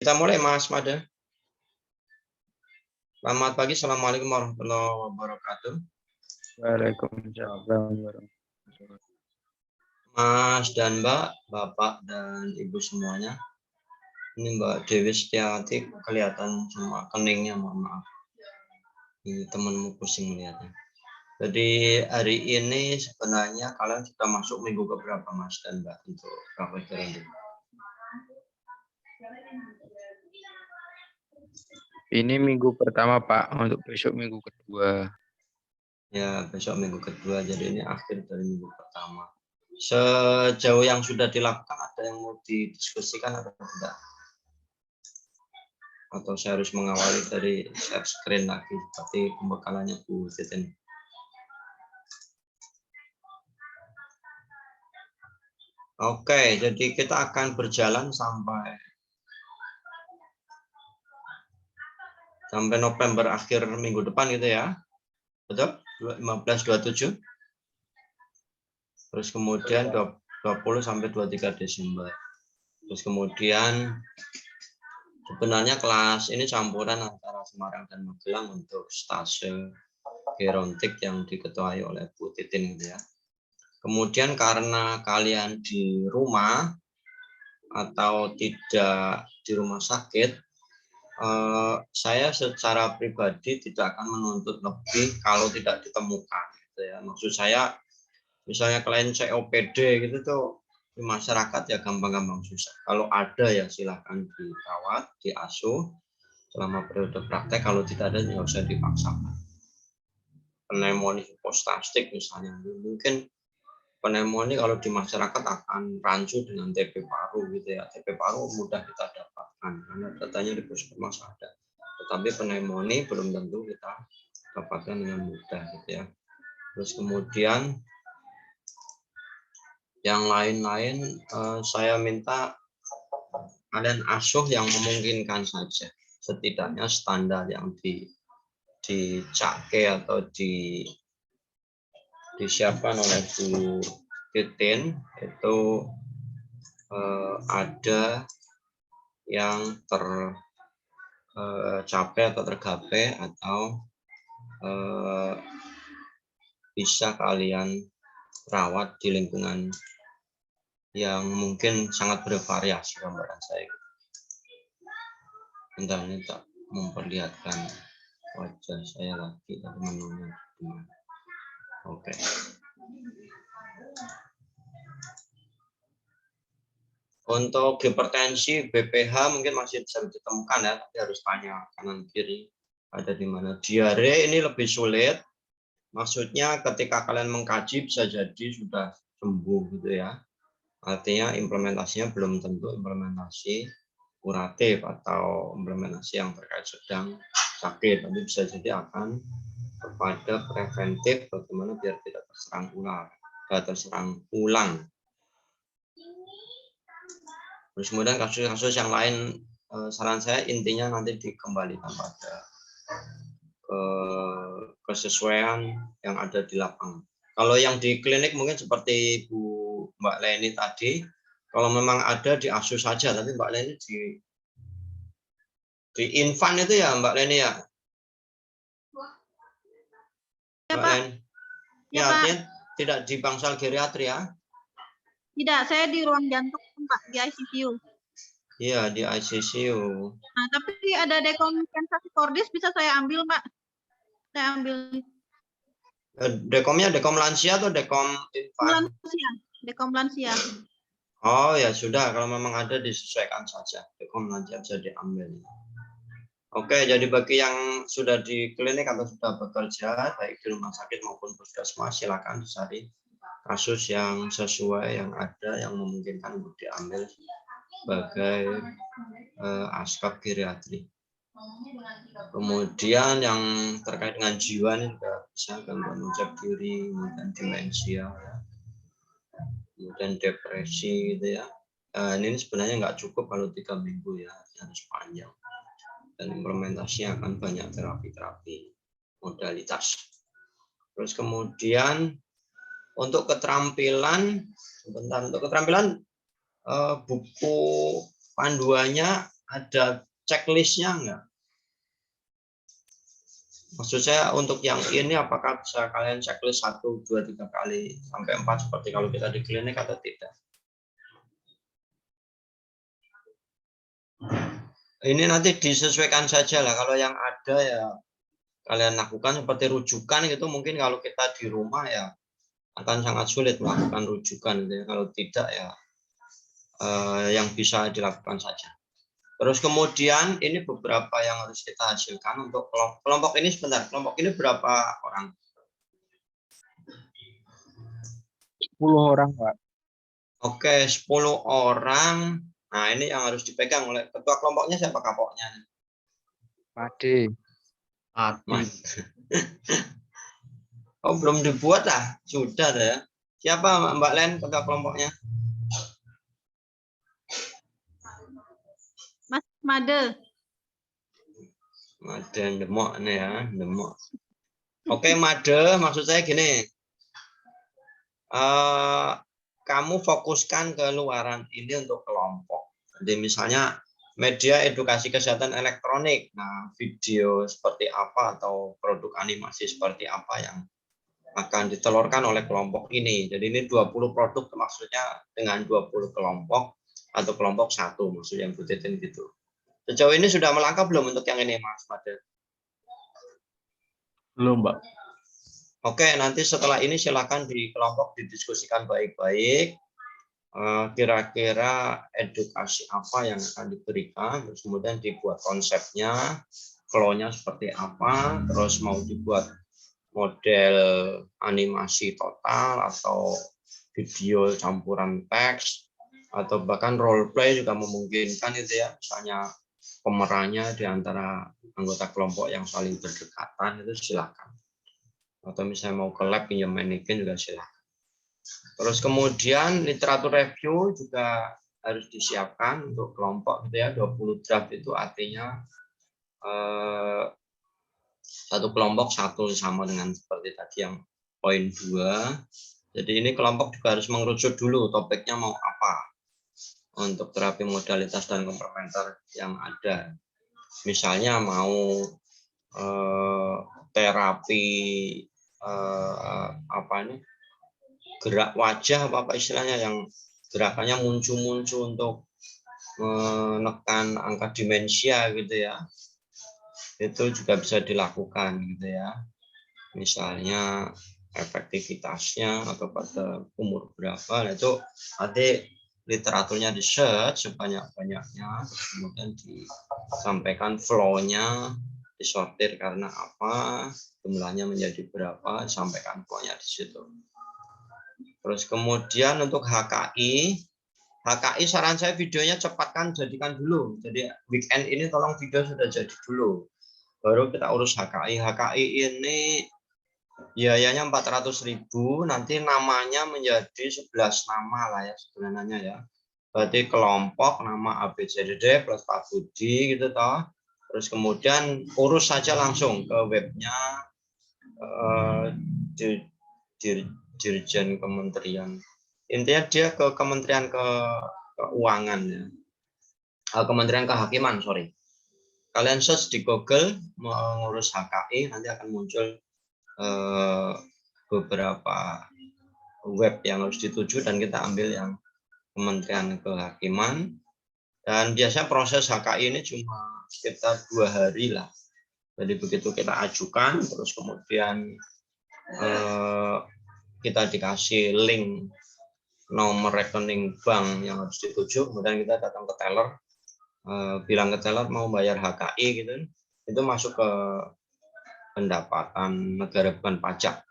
Kita mulai, Mas Made. Selamat pagi, Assalamualaikum warahmatullahi wabarakatuh. Waalaikumsalam warahmatullahi wabarakatuh. Mas dan Mbak, Bapak dan Ibu semuanya. Ini Mbak Dewi Setiawati kelihatan cuma keningnya, mohon maaf. Ini temanmu pusing melihatnya. Jadi hari ini sebenarnya kalian sudah masuk minggu keberapa, Mas dan Mbak, untuk praktek parenting? Ini minggu pertama, Pak, untuk besok minggu kedua. Ya, besok minggu kedua, jadi ini akhir dari minggu pertama. Sejauh yang sudah dilakukan, ada yang mau didiskusikan atau tidak? Atau saya harus mengawali dari share screen lagi, seperti pembekalannya Bu Titin. Oke, jadi kita akan berjalan sampai November akhir minggu depan gitu ya. Betul? 15-27. Terus kemudian 20 sampai 23 Desember. Terus kemudian sebenarnya kelas ini campuran antara Semarang dan Magelang untuk stase gerontik yang diketuai oleh Bu Titin gitu ya. Kemudian karena kalian di rumah atau tidak di rumah sakit, saya secara pribadi tidak akan menuntut lebih kalau tidak ditemukan gitu ya. Maksud saya misalnya kalian COPD gitu tuh di masyarakat ya gampang-gampang susah. Kalau ada ya silahkan dirawat, diasuh selama periode praktek. Kalau tidak ada nggak usah dipaksakan. Pneumonia hipostastik misalnya, mungkin pneumonia kalau di masyarakat akan rancu dengan TB paru gitu ya. TB paru mudah kita dapatkan karena datanya di puskesmas ada. Tetapi pneumonia belum tentu kita dapatkan dengan mudah gitu ya. Terus kemudian yang lain-lain saya minta kalian asuh yang memungkinkan saja. Setidaknya standar yang dicake atau disiapkan oleh Bu Titin itu ada yang tercapai atau tergapai atau bisa kalian rawat di lingkungan yang mungkin sangat bervariasi gambaran saya. Bentar, ini tak memperlihatkan wajah saya lagi dari menunya. Oke. Untuk hipertensi, BPH mungkin masih bisa ditemukan ya, tapi harus tanya kanan kiri ada di mana. Diare ini lebih sulit. Maksudnya ketika kalian mengkaji bisa jadi sudah sembuh gitu ya. Artinya implementasinya belum tentu implementasi kuratif atau implementasi yang terkait sedang sakit, tapi bisa jadi akan kepada preventif bagaimana biar tidak terserang ulang. Terus kemudian kasus-kasus yang lain, saran saya intinya nanti dikembalikan pada kesesuaian yang ada di lapangan. Kalau yang di klinik mungkin seperti Mbak Leni tadi, kalau memang ada diasuh saja, tapi Mbak Leni di infan itu ya Mbak Leni ya? Ya, Mbak Pak. Leni? Ya, artinya tidak di bangsal geriatri ya? Tidak, saya di ruang jantung, Pak, di ICU. Iya, di ICU. Nah, tapi ada dekompensasi kordis bisa saya ambil, Pak. Saya ambil. Dekomnya dekom lansia atau dekom infan? Lansia, dekom lansia. Oh ya sudah, kalau memang ada disesuaikan saja. Dekom lansia bisa diambil. Oke, jadi bagi yang sudah di klinik atau sudah bekerja, baik di rumah sakit maupun puskesmas, silakan dicari kasus yang sesuai, yang ada, yang memungkinkan untuk diambil sebagai aspek geriatri. Kemudian yang terkait dengan jiwa ini juga bisa gangguan ucap diri, kemudian demensia, kemudian depresi gitu ya. Ini sebenarnya nggak cukup kalau 3 minggu ya, harus panjang. Dan implementasinya akan banyak terapi-terapi modalitas. Terus kemudian untuk keterampilan, sebentar, untuk keterampilan buku panduannya ada checklistnya nggak? Maksud saya untuk yang ini apakah bisa kalian checklist 1, 2, 3 kali sampai 4 seperti kalau kita di klinik atau tidak? Ini nanti disesuaikan saja lah. Kalau yang ada ya kalian lakukan seperti rujukan itu mungkin kalau kita di rumah ya akan sangat sulit melakukan rujukan gitu ya. Kalau tidak ya yang bisa dilakukan saja. Terus kemudian ini beberapa yang harus kita hasilkan untuk kelompok ini sebentar. Kelompok ini berapa orang? 10 orang, Pak. Oke, 10 orang. Nah, ini yang harus dipegang oleh ketua kelompoknya siapa kapoknya? Made. Mas. Oh, belum dibuat lah. Sudah ya. Siapa Mbak Len ketua kelompoknya? Mas Made. Made demok nih ya, demok. Oke, Made, maksud saya gini. Kamu fokuskan keluaran ini untuk kelompok. Jadi misalnya media edukasi kesehatan elektronik. Nah, video seperti apa atau produk animasi seperti apa yang akan ditelurkan oleh kelompok ini. Jadi ini 20 produk maksudnya dengan 20 kelompok atau kelompok 1 maksudnya yang Bu Titin gitu. Sejauh ini sudah melangkah belum untuk yang ini Mas Made? Belum, Pak. Oke, nanti setelah ini silakan di kelompok didiskusikan baik-baik. Kira-kira edukasi apa yang akan diberikan, terus kemudian dibuat konsepnya, flow-nya seperti apa, terus mau dibuat model animasi total atau video campuran teks, atau bahkan role play juga memungkinkan itu ya, misalnya pemerannya di antara anggota kelompok yang saling berdekatan itu silakan. Atau misalnya mau ke lab pinjam mannequin juga silakan. Terus kemudian literatur review juga harus disiapkan untuk kelompok gitu ya. 20 draft itu artinya satu kelompok satu sama dengan seperti tadi yang poin 2. Jadi ini kelompok juga harus mengerucut dulu topiknya mau apa untuk terapi modalitas dan komplementer yang ada. Misalnya mau terapi apa ini gerak wajah apa istilahnya yang gerakannya muncul-muncul untuk menekan angka demensia gitu ya, itu juga bisa dilakukan gitu ya, misalnya efektivitasnya atau pada umur berapa. Nah, itu nanti literaturnya di search sebanyak-banyaknya, kemudian disampaikan flow-nya, disortir karena apa, jumlahnya menjadi berapa, disampaikan flow-nya di situ. Terus kemudian untuk HKI saran saya videonya cepatkan, jadikan dulu. Jadi weekend ini tolong video sudah jadi dulu. Baru kita urus HKI. HKI ini biayanya 400.000, nanti namanya menjadi 11 nama lah ya sebenarnya ya. Berarti kelompok nama ABCDD plus Pak Budi gitu toh. Terus kemudian urus saja langsung ke webnya Dirjen Kementerian. Intinya dia ke Kementerian Keuangan ya. Kementerian Kehakiman, sorry. Kalian search di Google mengurus HKI, nanti akan muncul beberapa web yang harus dituju dan kita ambil yang Kementerian Kehakiman. Dan biasanya proses HKI ini cuma sekitar 2 hari lah. Jadi begitu kita ajukan, terus kemudian kita dikasih link nomor rekening bank yang harus dituju, kemudian kita datang ke teller, bilang ke teller mau bayar HKI gitu, itu masuk ke pendapatan negara bukan pajak,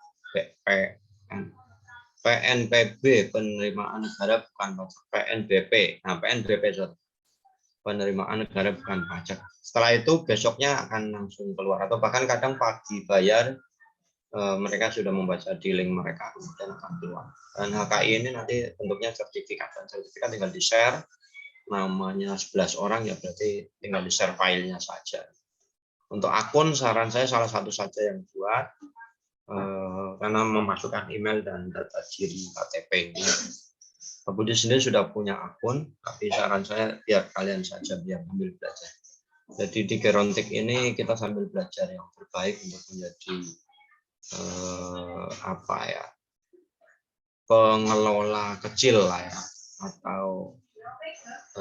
PNBP, penerimaan negara bukan pajak, PNBP, nah PNBP penerimaan negara bukan pajak. Setelah itu besoknya akan langsung keluar atau bahkan kadang pagi bayar. Mereka sudah membaca di link mereka kemudian akan keluar. Dan HKI ini nanti bentuknya sertifikat, dan sertifikat tinggal di share, namanya 11 orang ya berarti tinggal di share filenya saja. Untuk akun saran saya salah satu saja yang buat, karena memasukkan email dan data diri KTP ini Pak Budi sendiri sudah punya akun, tapi saran saya biar kalian saja biar ambil belajar. Jadi di Gerontik ini kita sambil belajar yang terbaik untuk menjadi apa ya, pengelola kecil lah ya, atau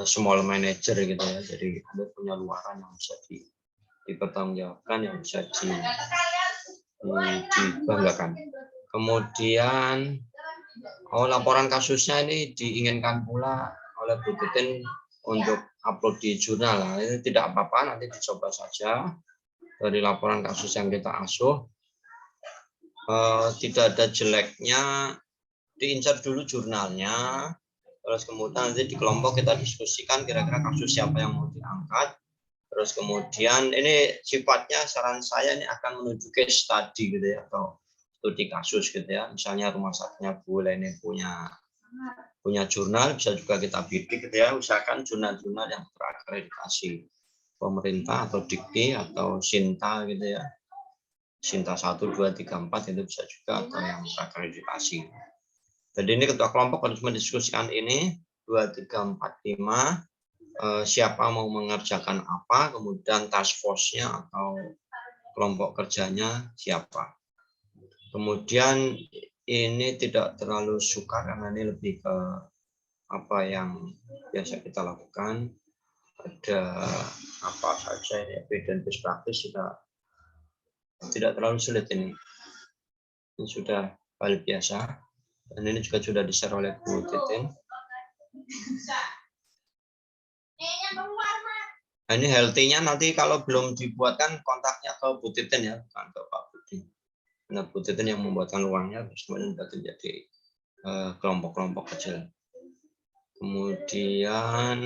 small manager gitu ya. Jadi Anda punya luaran yang bisa dipertanggungjawabkan, yang bisa dibanggakan. Kemudian laporan kasusnya ini diinginkan pula oleh Bu Titin untuk upload di jurnal. Nah, ini tidak apa-apa, nanti dicoba saja dari laporan kasus yang kita asuh. Tidak ada jeleknya, diinsert dulu jurnalnya, terus kemudian nanti di kelompok kita diskusikan kira-kira kasus siapa yang mau diangkat. Terus kemudian ini sifatnya saran saya ini akan menuju case study gitu ya, atau studi kasus gitu ya. Misalnya rumah sakitnya Bu Leni punya jurnal, bisa juga kita bidik gitu ya. Usahakan jurnal-jurnal yang terakreditasi pemerintah atau Dikti atau Sinta gitu ya. Sinta 1, 2, 3, 4 itu bisa juga, atau yang terakreditasi. Jadi ini ketua kelompok harus mendiskusikan ini 2, 3, 4, 5. Siapa mau mengerjakan apa, kemudian task force-nya atau kelompok kerjanya siapa. Kemudian ini tidak terlalu suka karena ini lebih ke apa yang biasa kita lakukan. Ada apa saja ini evidence based practice, tidak terlalu sulit ini. Ini sudah hal biasa. Dan ini juga sudah di-share oleh Bu Titin. Nah, ini healthy-nya nanti kalau belum dibuatkan kontaknya ke Bu Titin ya, bukan ke Pak Budi. Nah, Bu Titin yang membuatkan ruangnya, terus kemudian jadi kelompok-kelompok kecil. Kemudian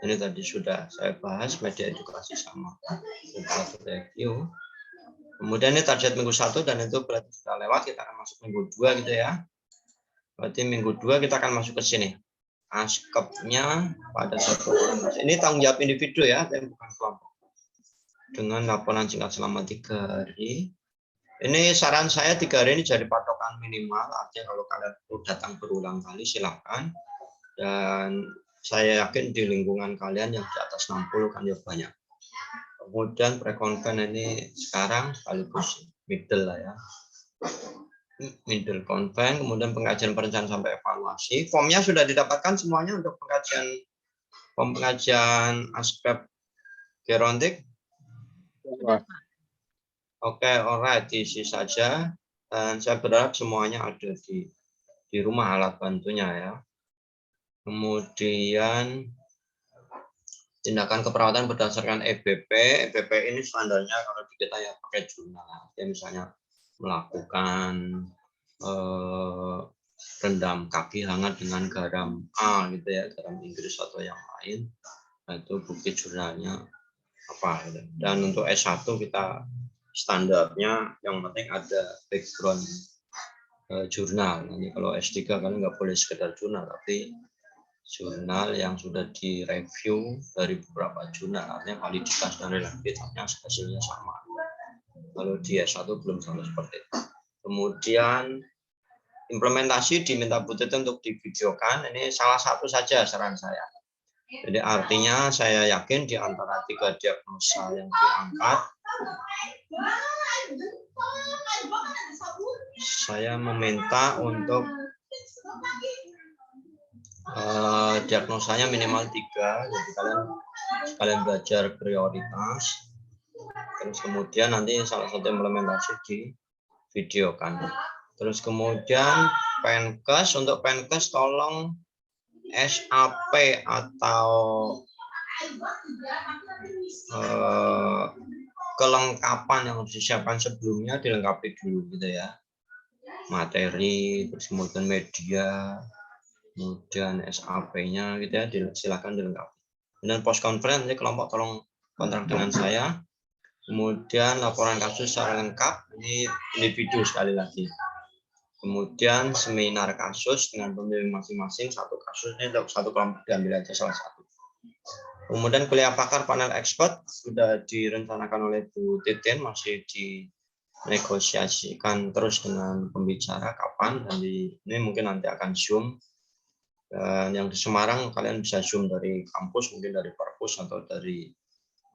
ini tadi sudah saya bahas media edukasi sama review. Kemudian ini target minggu 1 dan itu berarti sudah lewat, kita akan masuk minggu 2 gitu ya. Berarti minggu 2 kita akan masuk ke sini. Askepnya pada satu orang. Ini tanggung jawab individu ya, dan bukan kelompok. Dengan laporan singkat selama 3 hari. Ini saran saya 3 hari ini jadi patokan minimal. Artinya kalau kalian perlu datang berulang kali silahkan. Dan saya yakin di lingkungan kalian yang di atas 60 kan ya banyak. Kemudian pre-conference ini sekarang sekaligus middle lah ya. Middle conference, kemudian pengajian perencanaan sampai evaluasi. Formnya sudah didapatkan semuanya untuk pengajian aspek Gerontik. Oke, alright, diisi saja. Dan saya berharap semuanya ada di rumah alat bantunya ya. Kemudian tindakan keperawatan berdasarkan EBP. EBP ini standarnya kalau di kita ya pakai jurnal. Ya, misalnya melakukan rendam kaki hangat dengan garam A gitu ya, garam Inggris atau yang lain. Nah, itu bukti jurnalnya apa gitu. Dan untuk S1 kita standarnya yang penting ada background jurnal. Nanti kalau S3 kan nggak boleh sekedar jurnal, tapi jurnal yang sudah direview dari beberapa jurnal, artinya validitas dan relativitasnya hasilnya sama. Kalau di S1 belum sama seperti itu. Kemudian implementasi diminta Bu Titin untuk divideokan. Ini salah satu saja saran saya. Jadi artinya saya yakin di antara 3 diagnosa yang diangkat, saya meminta untuk diagnosanya minimal 3. Jadi kalian belajar prioritas. Terus kemudian nanti salah satu implementasi di videokan. Terus kemudian Penkes, untuk Penkes tolong SAP atau kelengkapan yang harus disiapkan sebelumnya dilengkapi dulu gitu ya. Materi, terus kemudian media, kemudian SAP-nya gitu ya, silakan dilengkapi. Dan post conference ini kelompok tolong kontrak dengan saya. Kemudian laporan kasus secara lengkap, ini individu sekali lagi. Kemudian seminar kasus dengan pembimbing masing-masing, satu kasus ini untuk satu kelompok diambil aja salah satu. Kemudian kuliah pakar panel expert sudah direncanakan oleh Bu Titin, masih dinegosiasikan terus dengan pembicara kapan, dan ini mungkin nanti akan Zoom. Dan yang di Semarang kalian bisa Zoom dari kampus, mungkin dari perpus atau dari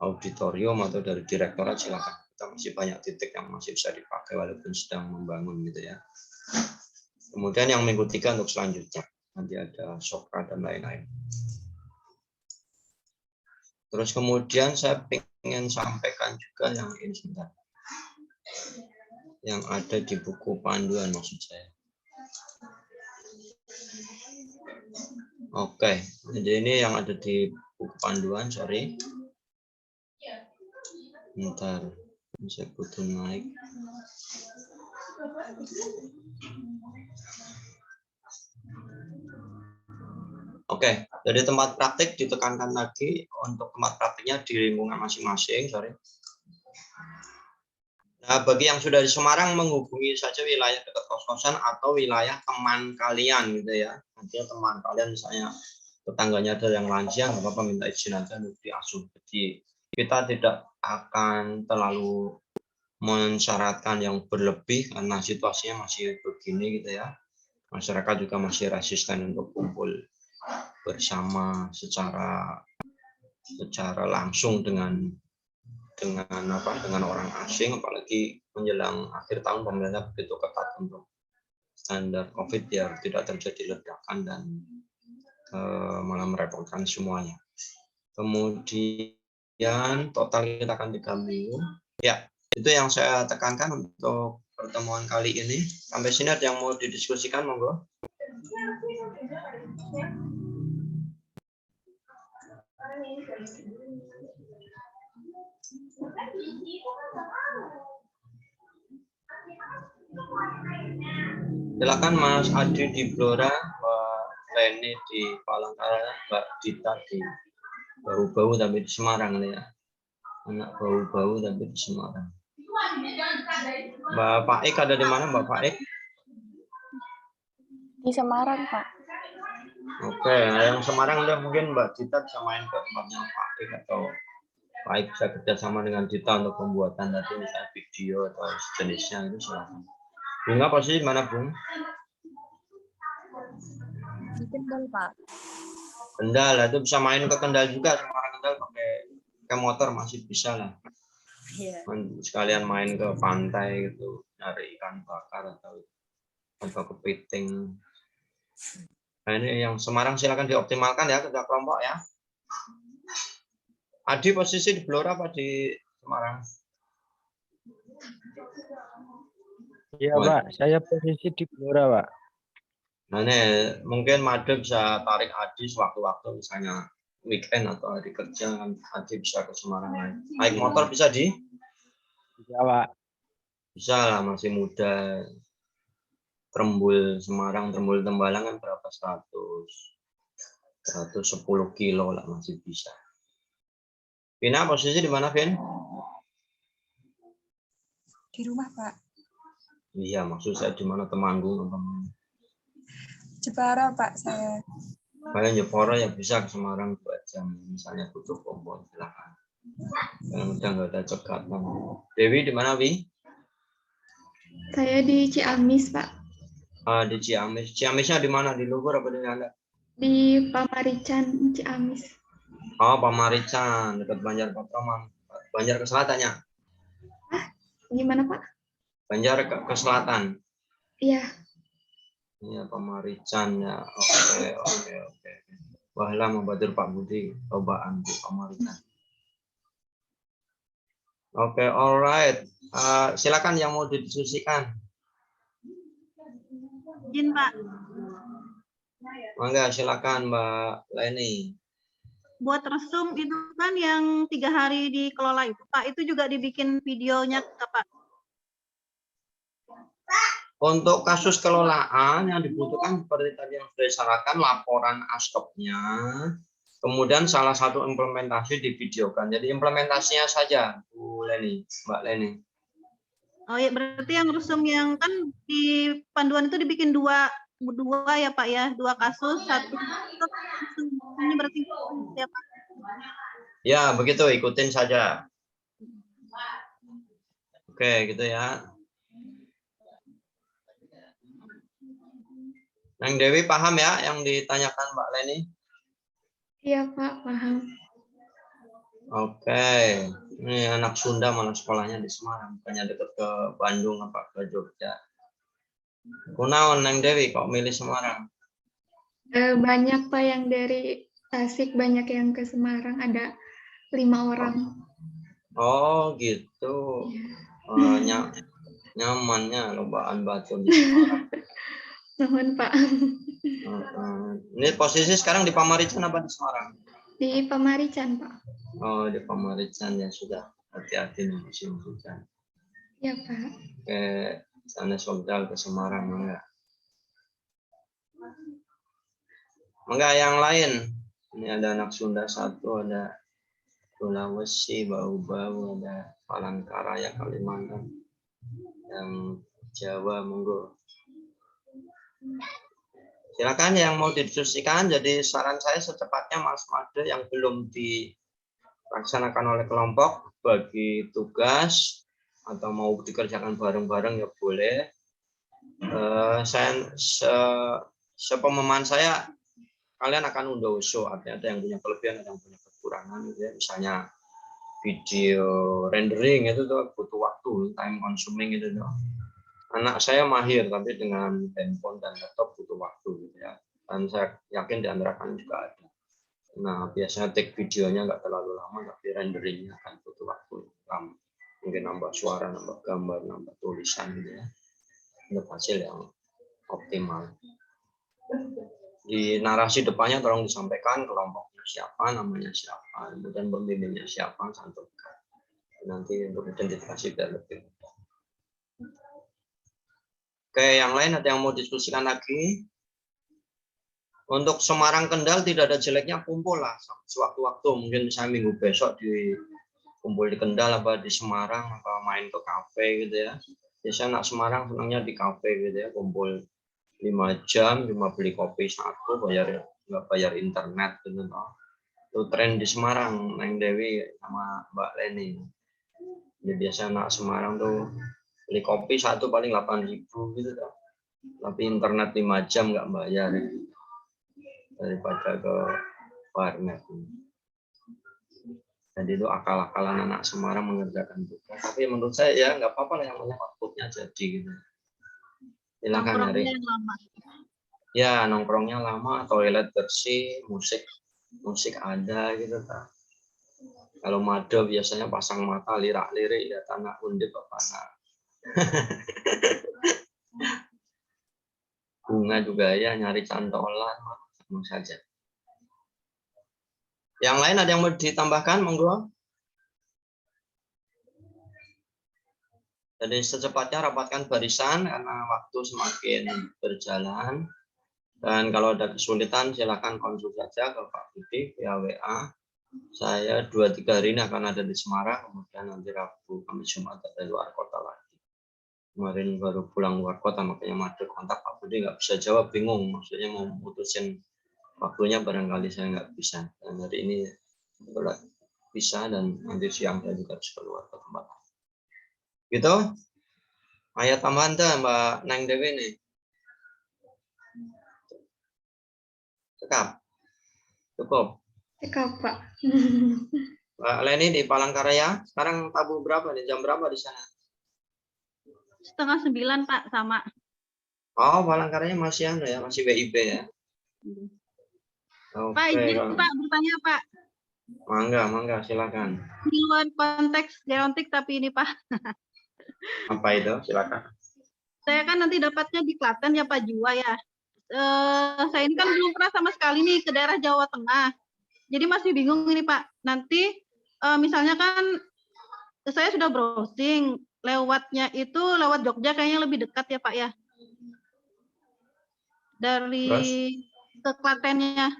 auditorium atau dari direktorat, silakan. Kita masih banyak titik yang masih bisa dipakai walaupun sedang membangun gitu ya. Kemudian yang minggu 3 untuk selanjutnya nanti ada Sokra dan lain-lain. Terus kemudian saya ingin sampaikan juga yang ini sebentar, yang ada di buku panduan maksud saya. Oke, jadi ini yang ada di buku panduan, sorry. Bentar, saya butuh naik. Oke, jadi tempat praktik ditekankan lagi untuk tempat praktiknya di lingkungan masing-masing, sorry. Nah, bagi yang sudah di Semarang menghubungi saja wilayah dekat kos-kosan atau wilayah teman kalian gitu ya. Nanti teman kalian misalnya tetangganya ada yang lansia, nggak apa-apa minta izin aja untuk diasuh. Jadi kita tidak akan terlalu mensyaratkan yang berlebih karena situasinya masih begini gitu ya. Masyarakat juga masih resisten untuk kumpul bersama secara langsung dengan orang asing, apalagi menjelang akhir tahun pemerintah begitu ketat untuk standar COVID biar tidak terjadi ledakan dan malah merepotkan semuanya. Kemudian total kita akan 3 minggu. Ya, itu yang saya tekankan untuk pertemuan kali ini. Sampai sini ada yang mau didiskusikan, monggo. Silakan Mas Adi di Blora, Mbak Leni di Palangkaraya, Mbak Dita di Bau-Bau tapi di Semarang nih ya. Anak Bau-Bau tapi di Semarang. Mbak Paik ada di mana Mbak Paik? Di Semarang, Pak. Oke, nah yang Semarang udah mungkin Mbak Dita bisa main ke tempatnya Pak Ik atau Pak Ik bisa kerjasama dengan Dita untuk pembuatan tadi misalnya video atau sejenisnya itu silakan. Bunga posisi mana Bung? Di Kendal, Pak. Kendal, itu bisa main ke Kendal juga, Semarang Kendal pakai motor masih bisa lah. Iya. Sekalian main ke pantai gitu, nyari ikan bakar atau kepiting. Nah ini yang Semarang silakan dioptimalkan ya kerja kelompok ya. Adi posisi di Blora apa di Semarang? Iya Pak, saya posisi di Blora Pak. Nah ini mungkin Made bisa tarik Adi sewaktu-waktu misalnya weekend atau hari kerja kan Adi bisa ke Semarang lagi. Naik motor bisa di? Bisa Pak. Bisa lah masih muda. Trembul Semarang, Trembul Tembalang kan berapa 110 kilo lah masih bisa. Vina posisi di mana Vin? Di rumah, Pak. Iya maksud saya di mana Temanggung atau Jepara, Pak, saya. kalian Jepara ya bisa ke Semarang 2 jam misalnya butuh kompor silakan. Yang udah nggak ada cekatan. Dewi di mana Wi? Saya di Ciamis, Pak. Di Ciamis. Ciamisnya di mana? Di Luhur apa di mana? Di Pamarican, Ciamis. Oh, Pamarican, dekat Banjar Patraman. Banjar ke selatannya? Gimana, Pak? Banjar ke selatan. Iya. Iya, Pamarican ya. Oke. Wah, lama Badur Pak Budi cobaan di Pamarican. Oke, alright. Silakan yang mau didiskusikan. Izin, Pak. Mangga, silakan Mbak Leni. Buat resum itu kan yang 3 hari dikelola itu, Pak, itu juga dibikin videonya, Pak. Untuk kasus kelolaan yang dibutuhkan seperti tadi yang sudah disyaratkan laporan askepnya, kemudian salah satu implementasi divideokan. Jadi implementasinya saja, Bu Leni, Mbak Leni. Oh ya, berarti yang resum yang kan di panduan itu dibikin dua ya Pak ya, 2 kasus, 1 ini berarti ya Pak. Ya begitu, ikutin saja. Oke gitu ya. Neng Dewi paham ya yang ditanyakan Mbak Leni? Iya Pak, paham. Oke, ini anak Sunda malah sekolahnya di Semarang, bukannya deket ke Bandung apa ke Jogja. Kunaon Neng Dewi kok milih Semarang? Banyak Pak yang dari Tasik, banyak yang ke Semarang, ada 5 orang. Oh gitu. Iya. Nyamannya lobaan batu di Semarang. Nuhun Pak. Ini posisi sekarang di Pamarican apa di Semarang? Di Pamarican Pak. Oh di Pamarican ya sudah. Hati-hati nih musim hujan. Iya Pak. Oke, sana Sogdal ke Semarang enggak? Enggak yang lain. Ini ada anak Sunda satu, ada Sulawesi, Bau-Bau, ada Palangkaraya, Kalimantan. Yang Jawa, monggo. Silakan yang mau didiskusikan. Jadi saran saya secepatnya Mas Made yang belum dilaksanakan oleh kelompok bagi tugas atau mau dikerjakan bareng-bareng ya boleh. Sepemahaman saya kalian akan unduh usul, artinya ada yang punya kelebihan, ada yang punya kekurangan gitu ya. Misalnya video rendering itu tuh butuh waktu, time consuming gitu tuh. Anak saya mahir tapi dengan handphone dan laptop butuh waktu gitu ya. Dan saya yakin di antara kalian juga ada. Nah, biasanya take videonya nggak terlalu lama, tapi renderingnya akan butuh waktu lama. Mungkin nambah suara, nambah gambar, nambah tulisan gitu ya. Untuk hasil yang optimal. Di narasi depannya tolong disampaikan kelompoknya siapa, namanya siapa, kemudian pembimbingnya siapa, cantumkan. Nanti untuk identifikasi biar lebih mudah. Oke, yang lain ada yang mau diskusikan lagi? Untuk Semarang Kendal tidak ada jeleknya, kumpul lah sewaktu-waktu. Mungkin misalnya minggu besok kumpul di Kendal apa di Semarang, apa main ke kafe gitu ya. Biasanya anak Semarang senangnya di kafe gitu ya, kumpul 5 jam, cuma beli kopi satu, nggak bayar internet gitu. Itu tren di Semarang, Neng Dewi sama Mbak Leni. Jadi biasa anak Semarang tuh beli kopi satu paling 8.000 gitu tuh. Tapi internet 5 jam nggak bayar daripada ke warnet. Jadi itu akal-akalan anak Semarang mengerjakan tugas. Tapi menurut saya ya nggak apa-apa lah, yang banyak outputnya jadi gitu. Silakan nyari. Ya nongkrongnya lama, toilet bersih, musik ada gitu kan. Kalau Made biasanya pasang mata lirak-lirik ya tanah undip apa enggak. Bunga juga ya nyari cantolan sama saja. Yang lain ada yang mau ditambahkan, monggo. Jadi secepatnya rapatkan barisan karena waktu semakin berjalan. Dan kalau ada kesulitan silakan konsul saja ke Pak Budi via WA. Saya 2-3 hari ini akan ada di Semarang, kemudian nanti Rabu, Kamis, Jumat ada luar kota lagi. Kemarin baru pulang luar kota, makanya Made kontak Pak Budi nggak bisa jawab, bingung. Maksudnya mau mutusin waktunya barangkali saya nggak bisa. Dan hari ini bisa dan nanti siang saya juga harus keluar ke tempat. Gitu. Ayat tambahan Mbak Neng Dewi nih. Cekap. Cukup. Cekap Pak. Mbak Leni di Palangkaraya, sekarang tabu berapa nih? Jam berapa di sana? 8:30 Pak, sama. Oh, Palangkaraya masih ya, masih WIB ya. Oke, Pak izin Pak bertanya Pak. Mangga, silakan. Di luar konteks gerontik tapi ini Pak. Apa itu? Silakan. Saya kan nanti dapatnya di Klaten ya Pak Jiwa ya. Saya ini kan belum pernah sama sekali nih ke daerah Jawa Tengah. Jadi masih bingung ini Pak. Nanti misalnya kan saya sudah browsing, lewatnya itu lewat Jogja kayaknya lebih dekat ya Pak ya. Dari Terus? ke Klatennya.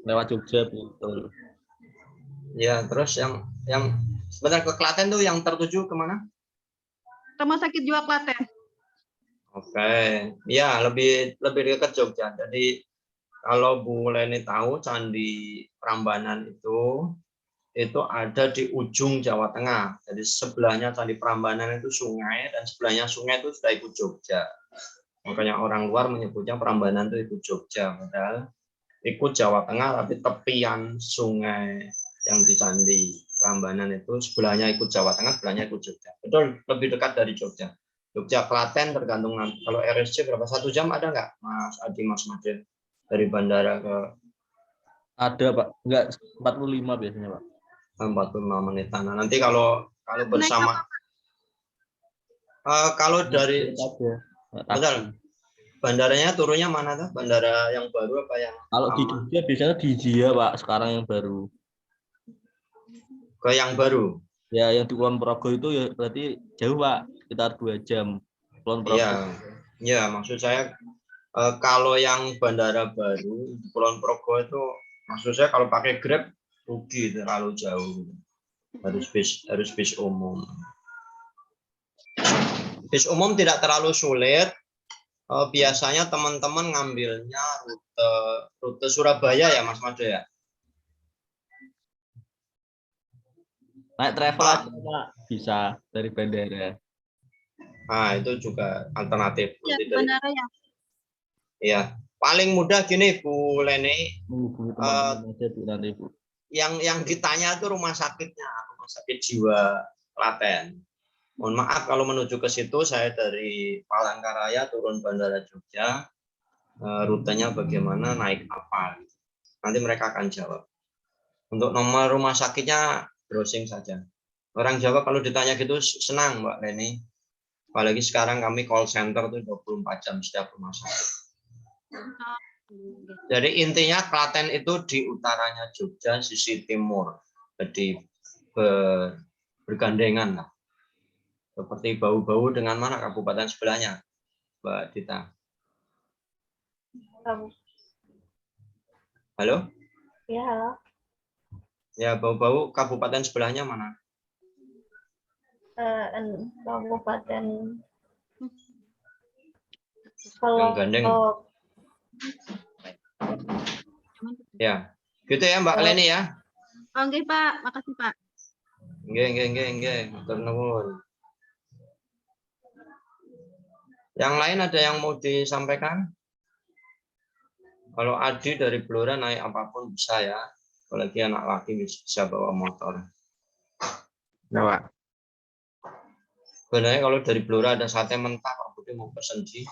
Lewat Jogja, betul. Ya, terus yang sebentar ke Klaten tuh yang tertuju kemana? Rumah Sakit Jiwa Klaten. Oke, ya lebih dekat Jogja. Jadi kalau Bu Leni tahu Candi Prambanan itu ada di ujung Jawa Tengah. Jadi sebelahnya Candi Prambanan itu sungai dan sebelahnya sungai itu sudah ikut Jogja. Makanya orang luar menyebutnya Prambanan itu ikut Jogja, padahal ikut Jawa Tengah tapi tepian sungai yang di Candi Prambanan itu sebelahnya ikut Jawa Tengah, sebelahnya ikut Jogja. Betul, lebih dekat dari Jogja. Jogja Klaten tergantung nanti. Kalau RSC berapa? 1 jam ada nggak, Mas Adi, Mas Made, dari bandara ke Ada Pak, enggak 45 biasanya Pak. 45 menitan. Nah, nanti kalau bersama kalau dari Taksi. bandaranya turunnya mana tuh? Bandara yang baru apa yang Kalau di lama? Jogja biasanya di Jia Pak, sekarang yang baru. Ke yang baru? Ya, yang di Kulon Progo itu ya berarti jauh Pak, sekitar 2 jam. Kulon Progo. Iya, ya maksud saya kalau yang bandara baru di Kulon Progo itu, maksud saya kalau pakai Grab rugi, terlalu jauh. Harus bis umum. Bis umum tidak terlalu sulit. Biasanya teman-teman ngambilnya rute Surabaya ya, Mas Made ya. Naik travel aja Pak, bisa dari bandara. Nah, itu juga alternatif. Ya, Nanti di bandara ya. Iya, paling mudah gini Bu Leni, Menghubungi teman-teman aja Bu nanti Bu. yang ditanya itu rumah sakitnya, rumah sakit jiwa Klaten. Mohon maaf kalau menuju ke situ, saya dari Palangkaraya turun Bandara Jogja, rutenya bagaimana, naik apa. Nanti mereka akan jawab. Untuk nomor rumah sakitnya, browsing saja. Orang Jawa kalau ditanya gitu senang Mbak Leni. Apalagi sekarang kami call center tuh 24 jam setiap rumah sakit. Jadi intinya Klaten itu di utaranya Jogja, sisi timur. Jadi bergandengan lah. Seperti bau-bau dengan mana kabupaten sebelahnya, Mbak Dita? Halo? Ya, halo. Ya, bau-bau kabupaten sebelahnya mana? Kabupaten Yang gandeng. Ya, gitu ya Mbak Leni ya. Oke Pak, makasih Pak. Nggih. Matur nuwun. Yang lain ada yang mau disampaikan? Kalau Adi dari Blora naik apapun bisa ya. Apalagi anak laki bisa bawa motor. Nah, Pak. Sebenarnya kalau dari Blora ada sate mentah, Pak Budi mau pesen sih.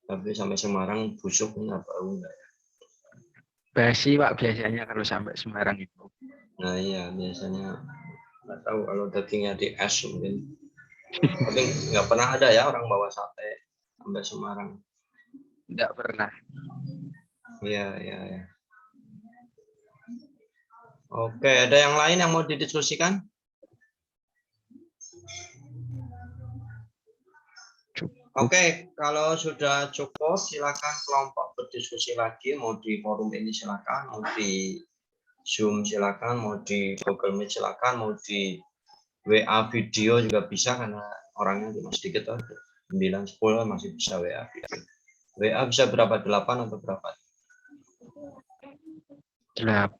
Tapi sampai Semarang busuk nggak bau nggak ya? Basi Pak biasanya kalau sampai Semarang itu. Nah iya biasanya nggak tahu kalau dagingnya di es mungkin. Tapi nggak pernah ada ya orang bawa sate sampai Semarang. Tidak pernah. Iya. Oke, ada yang lain yang mau didiskusikan? Oke, kalau sudah cukup silakan kelompok berdiskusi lagi, mau di forum ini silakan, mau di Zoom silakan, mau di Google Meet silakan, mau di WA video juga bisa karena orangnya cuma sedikit, 9-10 masih bisa WA video. WA bisa berapa? 8 atau berapa? 8.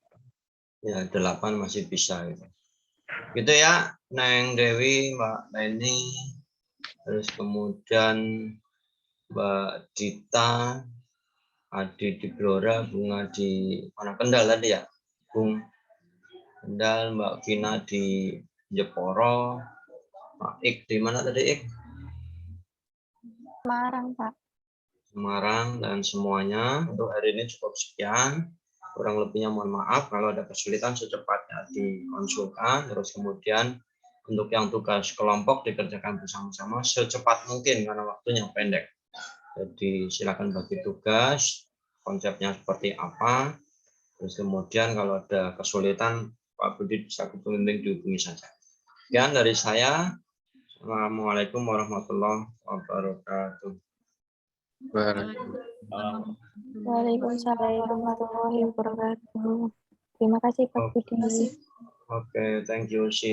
Ya 8 masih bisa gitu. Gitu ya, Neng Dewi, Mbak Leni, terus kemudian Mbak Dita, Adi di Blora, Bunga di mana Kendal tadi ya, Bung Kendal, Mbak Vina di Jeporo, Pak Ik di mana tadi Ik? Semarang, Pak. Semarang, dan semuanya untuk hari ini cukup sekian. Kurang lebihnya mohon maaf, kalau ada kesulitan secepatnya dikonsulkan, terus kemudian untuk yang tugas kelompok dikerjakan bersama-sama secepat mungkin karena waktunya pendek. Jadi silakan bagi tugas, konsepnya seperti apa, terus kemudian kalau ada kesulitan Pak Budi bisa dihubungi saja. Sekian dari saya. Assalamualaikum warahmatullahi wabarakatuh. Waalaikumsalam warahmatullahi wabarakatuh. Terima kasih Pak Budi. Oke, thank you. See you.